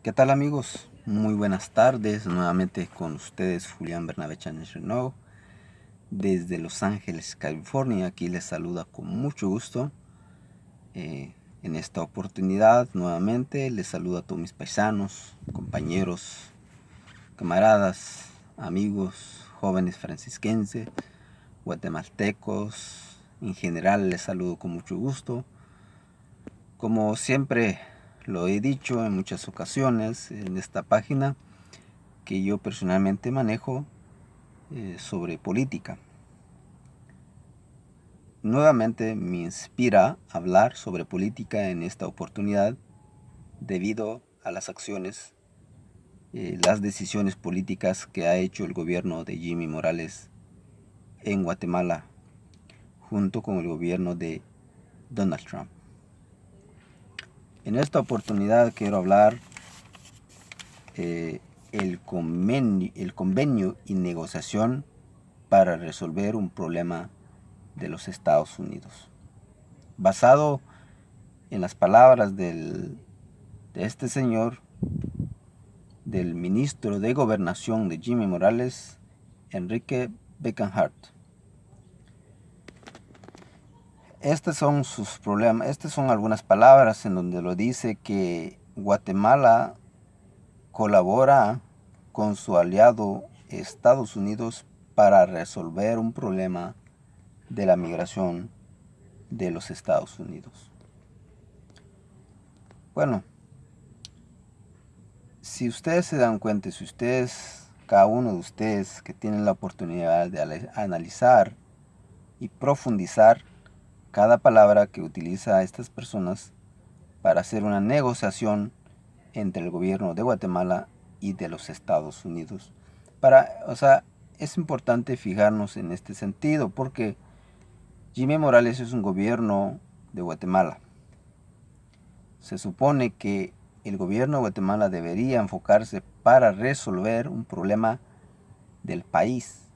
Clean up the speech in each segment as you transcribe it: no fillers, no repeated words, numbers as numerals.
¿Qué tal amigos? Muy buenas tardes, nuevamente con ustedes Julián Bernabé Cháñez Renaud desde Los Ángeles, California. Aquí les saluda con mucho gusto. En esta oportunidad nuevamente les saludo a todos mis paisanos, compañeros, camaradas, amigos, jóvenes francisquenses, guatemaltecos. En general les saludo con mucho gusto. Como siempre lo he dicho en muchas ocasiones en esta página, que yo personalmente manejo sobre política. Nuevamente me inspira hablar sobre política en esta oportunidad debido a las acciones, las decisiones políticas que ha hecho el gobierno de Jimmy Morales en Guatemala junto con el gobierno de Donald Trump. En esta oportunidad quiero hablar el convenio y negociación para resolver un problema de los Estados Unidos. Basado en las palabras de este señor, del ministro de Gobernación de Jimmy Morales, Enrique Beckenhart. Estos son sus problemas, estas son algunas palabras en donde lo dice que Guatemala colabora con su aliado Estados Unidos para resolver un problema de la migración de los Estados Unidos. Bueno, si ustedes se dan cuenta, si ustedes, cada uno de ustedes que tienen la oportunidad de analizar y profundizar cada palabra que utiliza estas personas para hacer una negociación entre el gobierno de Guatemala y de los Estados Unidos. Es importante fijarnos en este sentido porque Jimmy Morales es un gobierno de Guatemala. Se supone que el gobierno de Guatemala debería enfocarse para resolver un problema del país.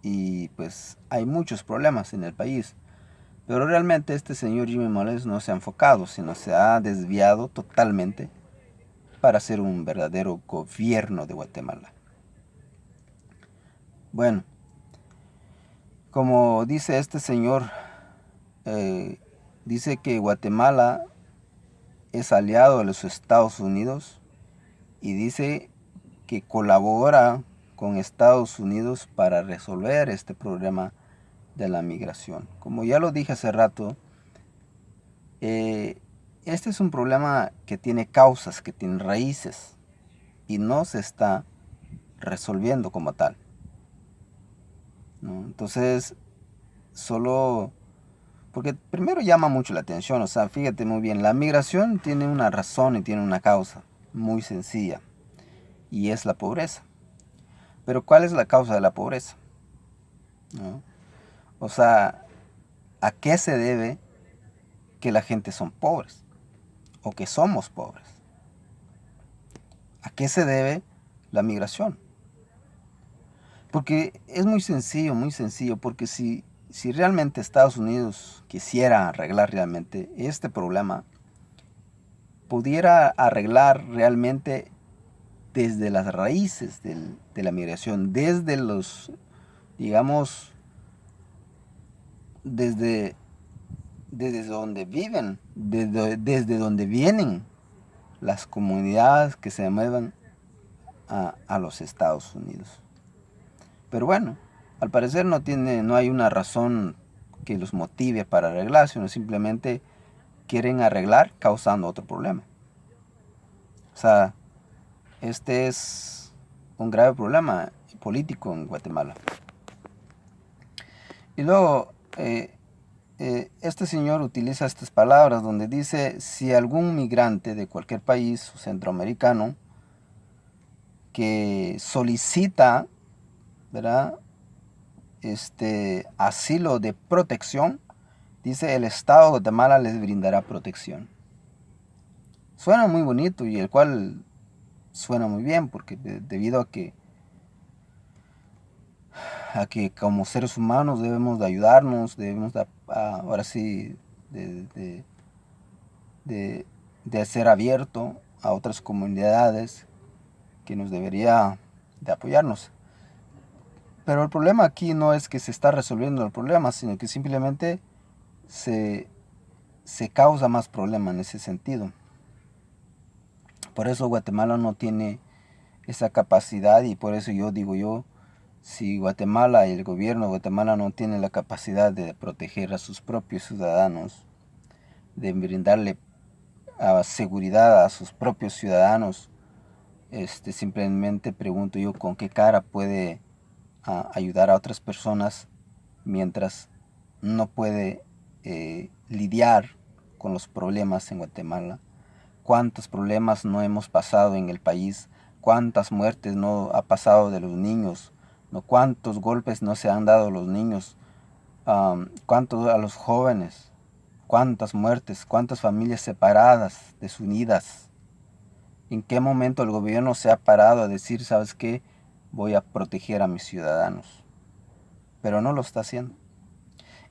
Y pues hay muchos problemas en el país. Pero realmente este señor Jimmy Morales no se ha enfocado, sino se ha desviado totalmente para ser un verdadero gobierno de Guatemala. Bueno, como dice este señor, dice que Guatemala es aliado de los Estados Unidos y dice que colabora con Estados Unidos para resolver este problema de la migración. Como ya lo dije hace rato, este es un problema que tiene causas, que tiene raíces y no se está resolviendo como tal, ¿no? Entonces, solo porque primero llama mucho la atención, o sea, fíjate muy bien, la migración tiene una razón y tiene una causa muy sencilla y es la pobreza. Pero ¿cuál es la causa de la pobreza? ¿No? O sea, ¿a qué se debe que la gente son pobres o que somos pobres? ¿A qué se debe la migración? Porque es muy sencillo, porque si realmente Estados Unidos quisiera arreglar realmente este problema, pudiera arreglar realmente desde las raíces de la migración, desde los, digamos, desde, desde donde viven, desde donde vienen las comunidades que se mueven a los Estados Unidos. Pero bueno, al parecer no hay una razón que los motive para arreglar, sino simplemente quieren arreglar causando otro problema. O sea, este es un grave problema político en Guatemala. Y luego, este señor utiliza estas palabras donde dice, si algún migrante de cualquier país centroamericano que solicita, ¿verdad?, asilo de protección, dice el Estado de Guatemala les brindará protección. Suena muy bonito y el cual suena muy bien porque debido a que como seres humanos debemos de ayudarnos, debemos de, ahora sí de ser abierto a otras comunidades que nos debería de apoyarnos. Pero el problema aquí no es que se está resolviendo el problema, sino que simplemente se causa más problema en ese sentido. Por eso Guatemala no tiene esa capacidad, y por eso yo digo, si Guatemala y el gobierno de Guatemala no tiene la capacidad de proteger a sus propios ciudadanos, de brindarle seguridad a sus propios ciudadanos, simplemente pregunto yo con qué cara puede ayudar a otras personas mientras no puede lidiar con los problemas en Guatemala. ¿Cuántos problemas no hemos pasado en el país? ¿Cuántas muertes no ha pasado de los niños? ¿No? ¿Cuántos golpes no se han dado a los niños? ¿Cuántos a los jóvenes? ¿Cuántas muertes? ¿Cuántas familias separadas, desunidas? ¿En qué momento el gobierno se ha parado a decir, sabes qué, voy a proteger a mis ciudadanos? Pero no lo está haciendo.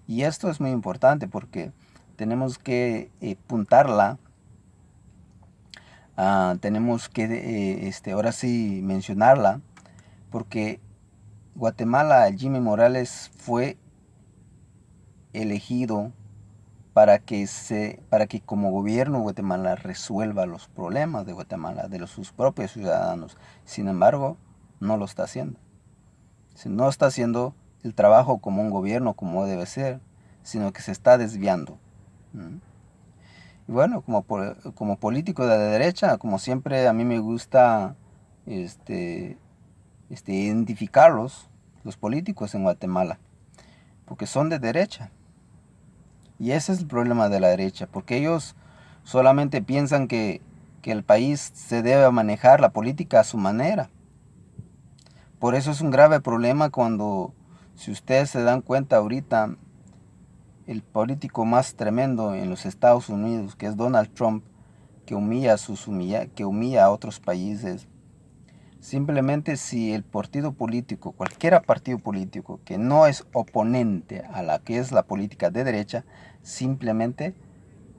Y esto es muy importante porque tenemos que apuntarla. Tenemos que ahora sí mencionarla, porque Guatemala, Jimmy Morales fue elegido para que como gobierno Guatemala resuelva los problemas de Guatemala, de sus propios ciudadanos. Sin embargo, no lo está haciendo. No está haciendo el trabajo como un gobierno, como debe ser, sino que se está desviando. Y bueno, como político de la derecha, como siempre a mí me gusta identificarlos, los políticos en Guatemala, porque son de derecha. Y ese es el problema de la derecha, porque ellos solamente piensan que el país se debe manejar la política a su manera. Por eso es un grave problema cuando, si ustedes se dan cuenta ahorita, el político más tremendo en los Estados Unidos, que es Donald Trump, que humilla a otros países. Simplemente si el partido político, cualquier partido político que no es oponente a la que es la política de derecha, simplemente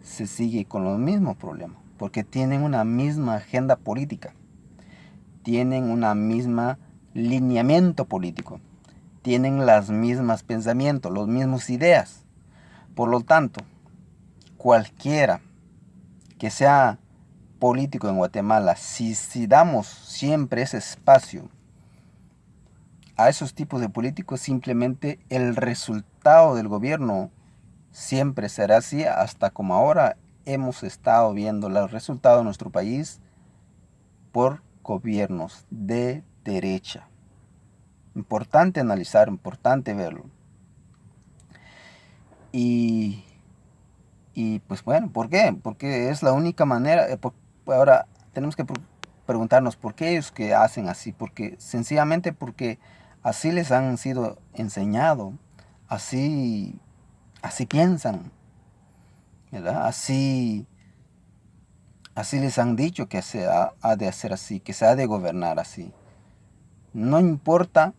se sigue con los mismos problemas, porque tienen una misma agenda política, tienen una misma lineamiento político, tienen las mismas pensamientos, las mismas ideas. Por lo tanto, cualquiera que sea político en Guatemala, si damos siempre ese espacio a esos tipos de políticos, simplemente el resultado del gobierno siempre será así, hasta como ahora hemos estado viendo los resultados de nuestro país por gobiernos de derecha. Importante analizar, importante verlo. Y pues bueno, ¿por qué? Porque es la única manera. Ahora tenemos que preguntarnos por qué ellos que hacen así. Porque sencillamente porque así les han sido enseñado, así piensan, ¿verdad? Así les han dicho que se ha de hacer así, que se ha de gobernar así. No importa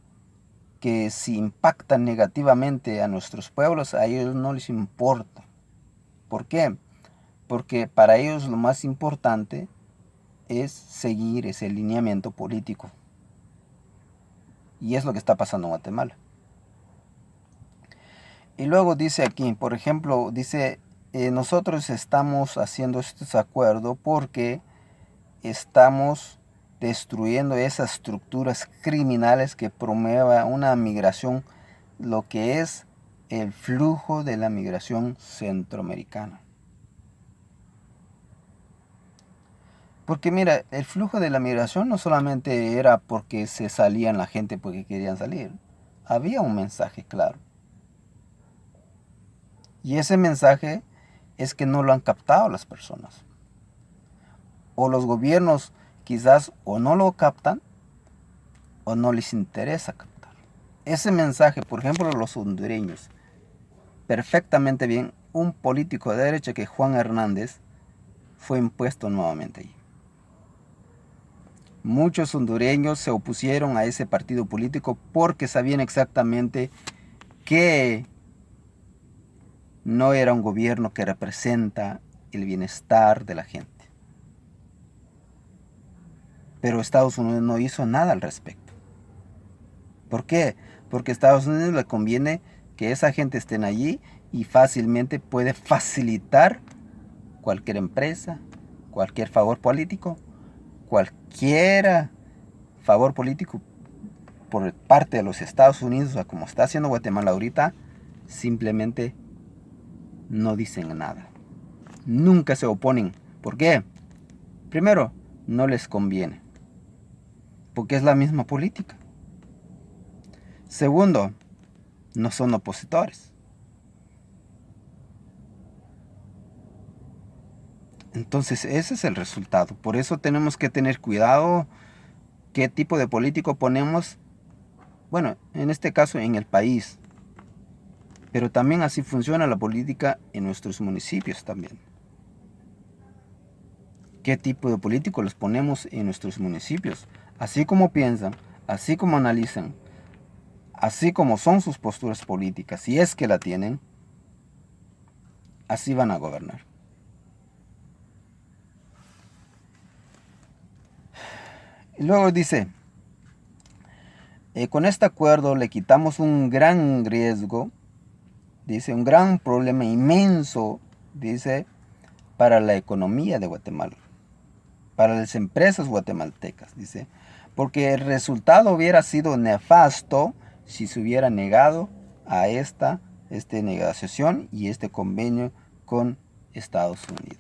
que si impactan negativamente a nuestros pueblos, a ellos no les importa. ¿Por qué? Porque para ellos lo más importante es seguir ese lineamiento político. Y es lo que está pasando en Guatemala. Y luego dice aquí, por ejemplo, dice, nosotros estamos haciendo este acuerdo porque estamos destruyendo esas estructuras criminales que promuevan una migración, lo que es el flujo de la migración centroamericana. Porque mira, el flujo de la migración no solamente era porque se salían la gente porque querían salir. Había un mensaje claro. Y ese mensaje es que no lo han captado las personas. O los gobiernos quizás o no lo captan o no les interesa captar. Ese mensaje, por ejemplo, los hondureños, perfectamente bien, un político de derecha que Juan Hernández fue impuesto nuevamente allí. Muchos hondureños se opusieron a ese partido político porque sabían exactamente que no era un gobierno que representa el bienestar de la gente. pero Estados Unidos no hizo nada al respecto. ¿Por qué? Porque a Estados Unidos le conviene que esa gente esté allí y fácilmente puede facilitar cualquier empresa, cualquier favor político, cualquier favor político por parte de los Estados Unidos, o sea, como está haciendo Guatemala ahorita, simplemente no dicen nada. Nunca se oponen. ¿Por qué? Primero, no les conviene, porque es la misma política. Segundo, no son opositores. Entonces ese es el resultado. Por eso tenemos que tener cuidado qué tipo de político ponemos, bueno, en este caso en el país. Pero también así funciona la política en nuestros municipios también. ¿Qué tipo de político los ponemos en nuestros municipios? Así como piensan, así como analizan, así como son sus posturas políticas, si es que la tienen, así van a gobernar. Y luego dice, con este acuerdo le quitamos un gran riesgo, dice, un gran problema inmenso, dice, para la economía de Guatemala, para las empresas guatemaltecas, dice, porque el resultado hubiera sido nefasto si se hubiera negado a esta negociación y este convenio con Estados Unidos.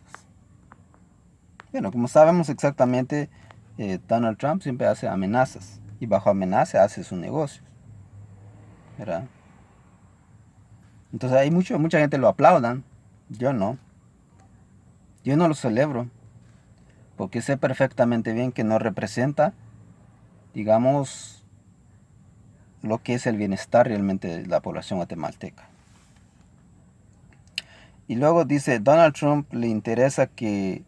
Bueno, como sabemos exactamente, Donald Trump siempre hace amenazas y bajo amenaza hace sus negocios, ¿verdad? Entonces hay mucha gente lo aplaudan, yo no lo celebro, porque sé perfectamente bien que no representa, digamos, lo que es el bienestar realmente de la población guatemalteca. Y luego dice, Donald Trump le interesa que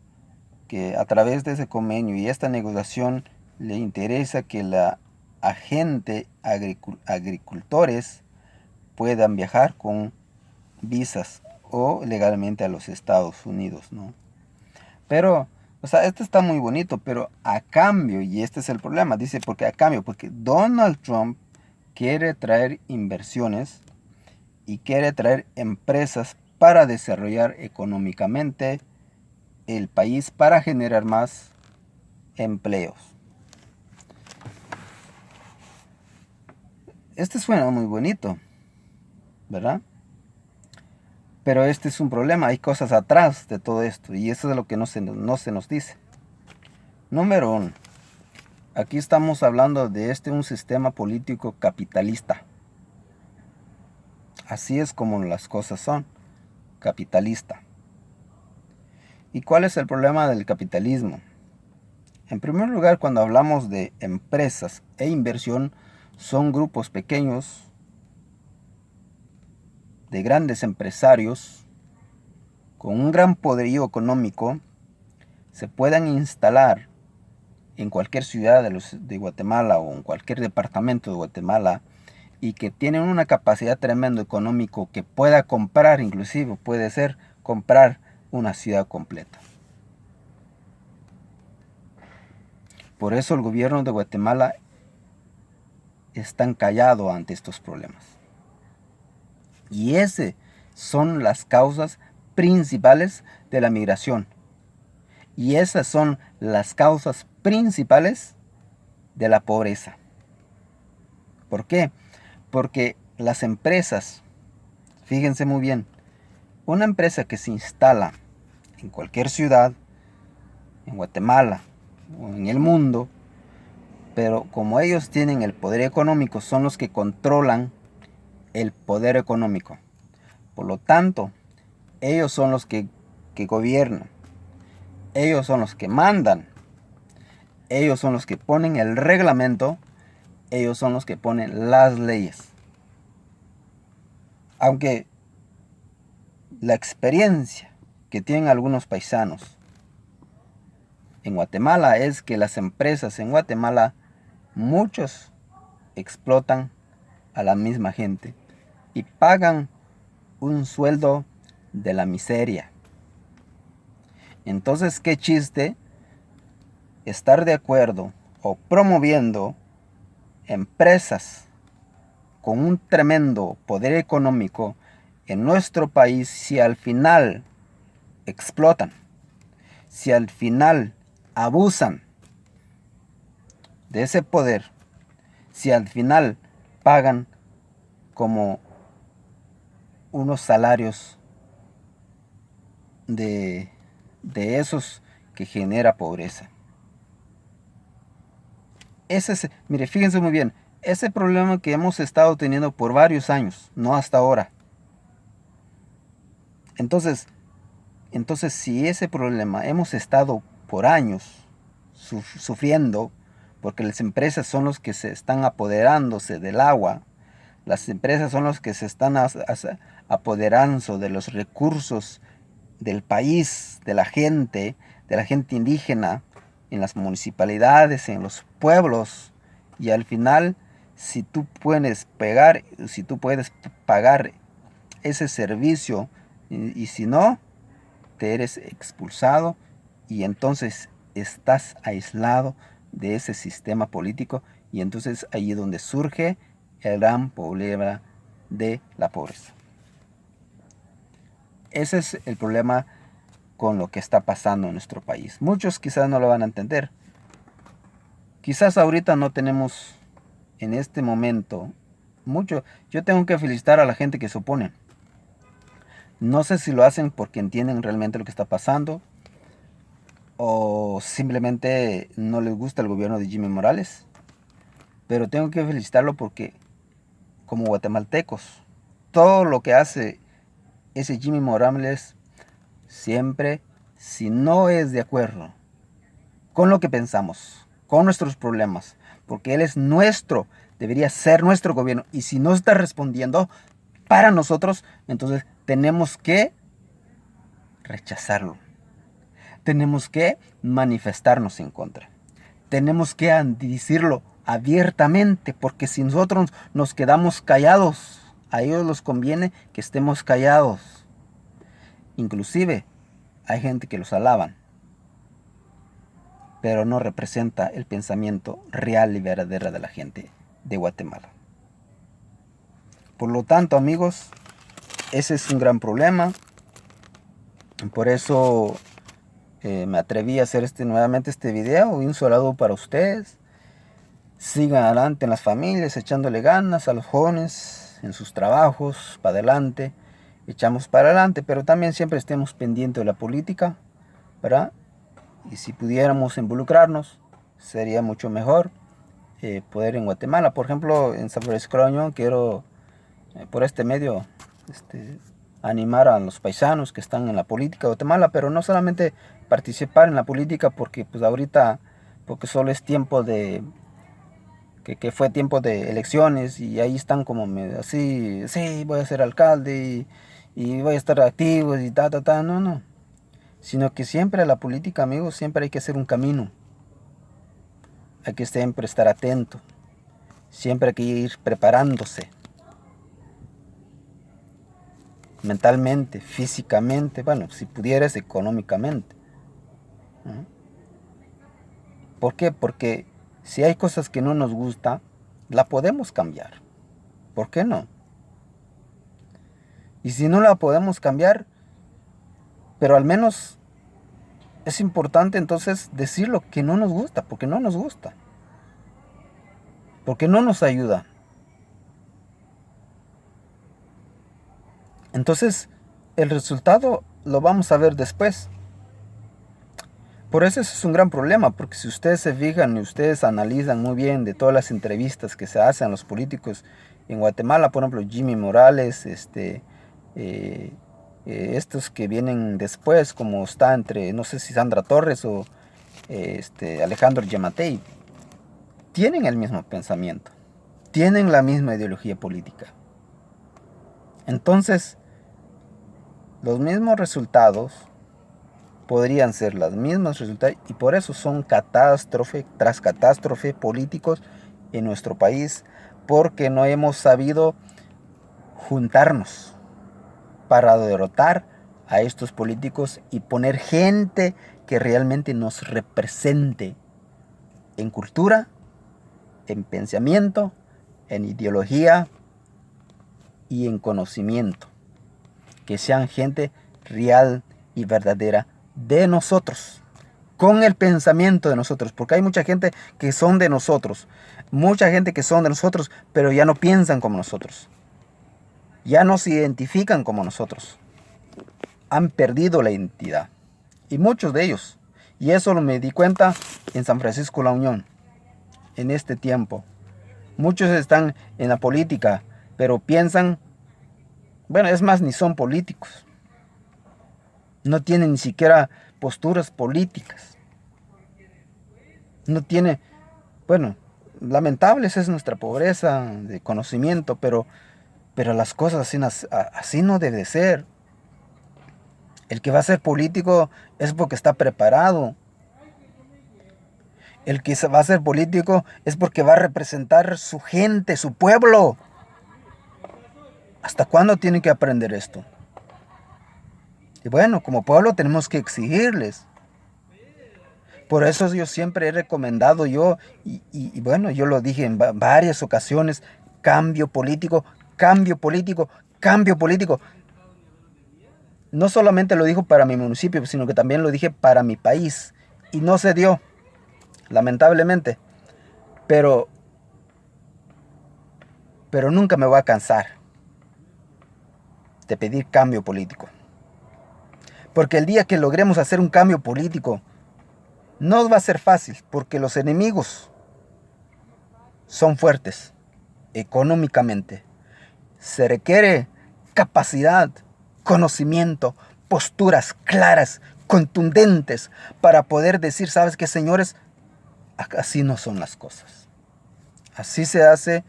a través de ese convenio y esta negociación le interesa que la agente agricultores puedan viajar con visas o legalmente a los Estados Unidos, ¿no? Pero, o sea, esto está muy bonito, pero a cambio, y este es el problema, dice, porque a cambio, porque Donald Trump quiere traer inversiones y quiere traer empresas para desarrollar económicamente el país, para generar más empleos. Este suena muy bonito, ¿verdad? Pero este es un problema, hay cosas atrás de todo esto y eso es lo que no se nos dice. Número 1. Aquí estamos hablando de un sistema político capitalista. Así es como las cosas son, capitalista. ¿Y cuál es el problema del capitalismo? En primer lugar, cuando hablamos de empresas e inversión, son grupos pequeños de grandes empresarios con un gran poderío económico, se puedan instalar en cualquier ciudad de Guatemala o en cualquier departamento de Guatemala y que tienen una capacidad tremenda económico que pueda comprar, inclusive puede ser comprar una ciudad completa. Por eso el gobierno de Guatemala está encallado ante estos problemas. Y esas son las causas principales de la migración. Y esas son las causas principales de la pobreza. ¿Por qué? Porque las empresas, fíjense muy bien, una empresa que se instala en cualquier ciudad, en Guatemala o en el mundo, pero como ellos tienen el poder económico, son los que controlan el poder económico. Por lo tanto, ellos son los que gobiernan. Ellos son los que mandan. Ellos son los que ponen el reglamento. Ellos son los que ponen las leyes. Aunque la experiencia que tienen algunos paisanos en Guatemala es que las empresas en Guatemala, muchos explotan a la misma gente y pagan un sueldo de la miseria. Entonces, qué chiste estar de acuerdo o promoviendo empresas con un tremendo poder económico en nuestro país, si al final explotan, si al final abusan de ese poder, si al final pagan como unos salarios de esos que genera pobreza. Mire, fíjense muy bien, ese problema que hemos estado teniendo por varios años, no hasta ahora. Entonces si ese problema hemos estado por años sufriendo, porque las empresas son los que se están apoderándose del agua, las empresas son los que se están apoderando de los recursos del país, de la gente indígena, en las municipalidades, en los pueblos, y al final, si tú puedes pagar ese servicio, y si no, te eres expulsado, y entonces estás aislado de ese sistema político, y entonces ahí es donde surge el gran problema de la pobreza. Ese es el problema con lo que está pasando en nuestro país. Muchos quizás no lo van a entender. Quizás ahorita no tenemos en este momento mucho. Yo tengo que felicitar a la gente que se opone. No sé si lo hacen porque entienden realmente lo que está pasando o simplemente no les gusta el gobierno de Jimmy Morales. Pero tengo que felicitarlo porque como guatemaltecos, todo lo que hace ese Jimmy Morales siempre, si no es de acuerdo con lo que pensamos, con nuestros problemas, porque él es nuestro, debería ser nuestro gobierno, y si no está respondiendo para nosotros, entonces tenemos que rechazarlo. Tenemos que manifestarnos en contra. Tenemos que decirlo abiertamente, porque si nosotros nos quedamos callados, a ellos les conviene que estemos callados. Inclusive hay gente que los alaban, pero no representa el pensamiento real y verdadero de la gente de Guatemala. Por lo tanto, amigos, ese es un gran problema. Por eso me atreví a hacer nuevamente este video. Y un saludo para ustedes. Sigan adelante en las familias, echándole ganas a los jóvenes en sus trabajos, para adelante. Echamos para adelante, pero también siempre estemos pendientes de la política, ¿verdad? Y si pudiéramos involucrarnos, sería mucho mejor poder en Guatemala. Por ejemplo, en San Francisco de la Unión, quiero por este medio animar a los paisanos que están en la política de Guatemala, pero no solamente participar en la política porque pues ahorita, porque solo es tiempo de, que fue tiempo de elecciones y ahí están como así, sí, voy a ser alcalde y voy a estar activo y no, sino que siempre la política, amigos, siempre hay que hacer un camino, hay que siempre estar atento, siempre hay que ir preparándose mentalmente, físicamente, bueno, si pudieras económicamente. ¿Por qué? Porque si hay cosas que no nos gustan, la podemos cambiar. ¿Por qué no? Y si no la podemos cambiar, pero al menos es importante entonces decir lo que no nos gusta, porque no nos gusta, porque no nos ayuda. Entonces, el resultado lo vamos a ver después. Por eso es un gran problema, porque si ustedes se fijan y ustedes analizan muy bien de todas las entrevistas que se hacen a los políticos en Guatemala, por ejemplo, Jimmy Morales, estos que vienen después, como está entre, no sé si Sandra Torres o Alejandro Yamatei, tienen el mismo pensamiento, tienen la misma ideología política. Entonces, los mismos resultados podrían ser los mismos resultados y por eso son catástrofe tras catástrofe políticos en nuestro país, porque no hemos sabido juntarnos para derrotar a estos políticos y poner gente que realmente nos represente en cultura, en pensamiento, en ideología y en conocimiento. Que sean gente real y verdadera de nosotros, con el pensamiento de nosotros, porque hay mucha gente que son de nosotros, pero ya no piensan como nosotros, ya no se identifican como nosotros, han perdido la identidad, y muchos de ellos, y eso me di cuenta en San Francisco La Unión, en este tiempo. Muchos están en la política, pero piensan, bueno, es más, ni son políticos, no tienen ni siquiera posturas políticas, no tiene, bueno, lamentable es nuestra pobreza de conocimiento, pero las cosas así no debe ser. El que va a ser político es porque está preparado. El que va a ser político es porque va a representar su gente, su pueblo. ¿Hasta cuándo tienen que aprender esto? Y bueno, como pueblo tenemos que exigirles. Por eso yo siempre he recomendado y bueno, yo lo dije en varias ocasiones, cambio político, cambio político, cambio político. No solamente lo dijo para mi municipio, sino que también lo dije para mi país. Y no se dio, lamentablemente. Pero nunca me voy a cansar de pedir cambio político. Porque el día que logremos hacer un cambio político, no va a ser fácil, porque los enemigos son fuertes económicamente. Se requiere capacidad, conocimiento, posturas claras, contundentes, para poder decir, ¿sabes qué, señores? Así no son las cosas. Así se hace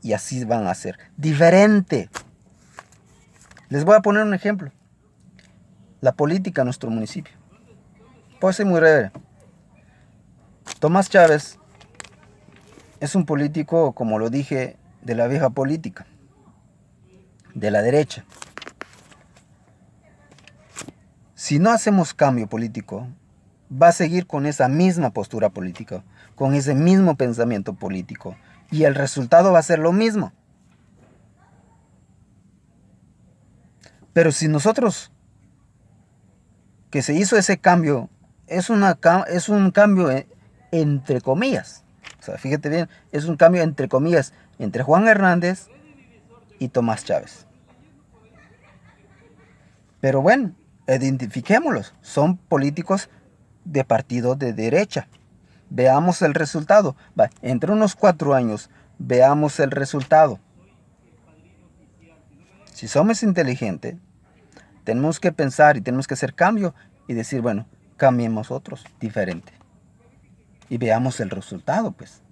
y así van a ser. Diferente. Les voy a poner un ejemplo. La política en nuestro municipio. Puede ser muy breve. Tomás Chávez es un político, como lo dije, de la vieja política, de la derecha. Si no hacemos cambio político, va a seguir con esa misma postura política, con ese mismo pensamiento político, y el resultado va a ser lo mismo. Pero si nosotros, que se hizo ese cambio, es un cambio entre comillas, o sea, fíjate bien, es un cambio entre comillas, entre Juan Hernández y Tomás Chávez. Pero bueno, identifiquémoslos, son políticos de partido de derecha. Veamos el resultado. Entre unos 4 años, veamos el resultado. Si somos inteligentes, tenemos que pensar y tenemos que hacer cambio y decir, bueno, cambiemos otros, diferente. Y veamos el resultado, pues.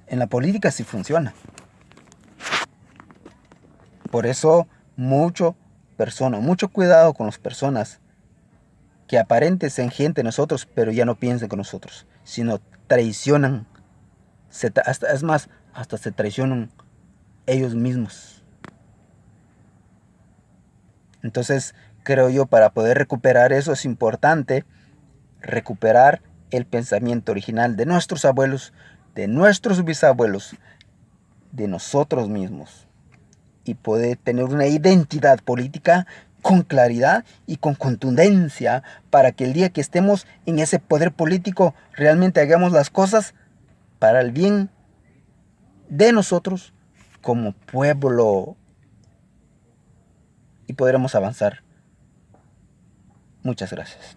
En la política sí funciona. Por eso, mucho cuidado con las personas que aparenten ser gente de nosotros, pero ya no piensen con nosotros, sino traicionan. Es más, hasta se traicionan ellos mismos. Entonces, creo yo, para poder recuperar eso es importante recuperar el pensamiento original de nuestros abuelos, de nuestros bisabuelos, de nosotros mismos, y poder tener una identidad política con claridad y con contundencia, para que el día que estemos en ese poder político realmente hagamos las cosas para el bien de nosotros como pueblo, y podremos avanzar. Muchas gracias.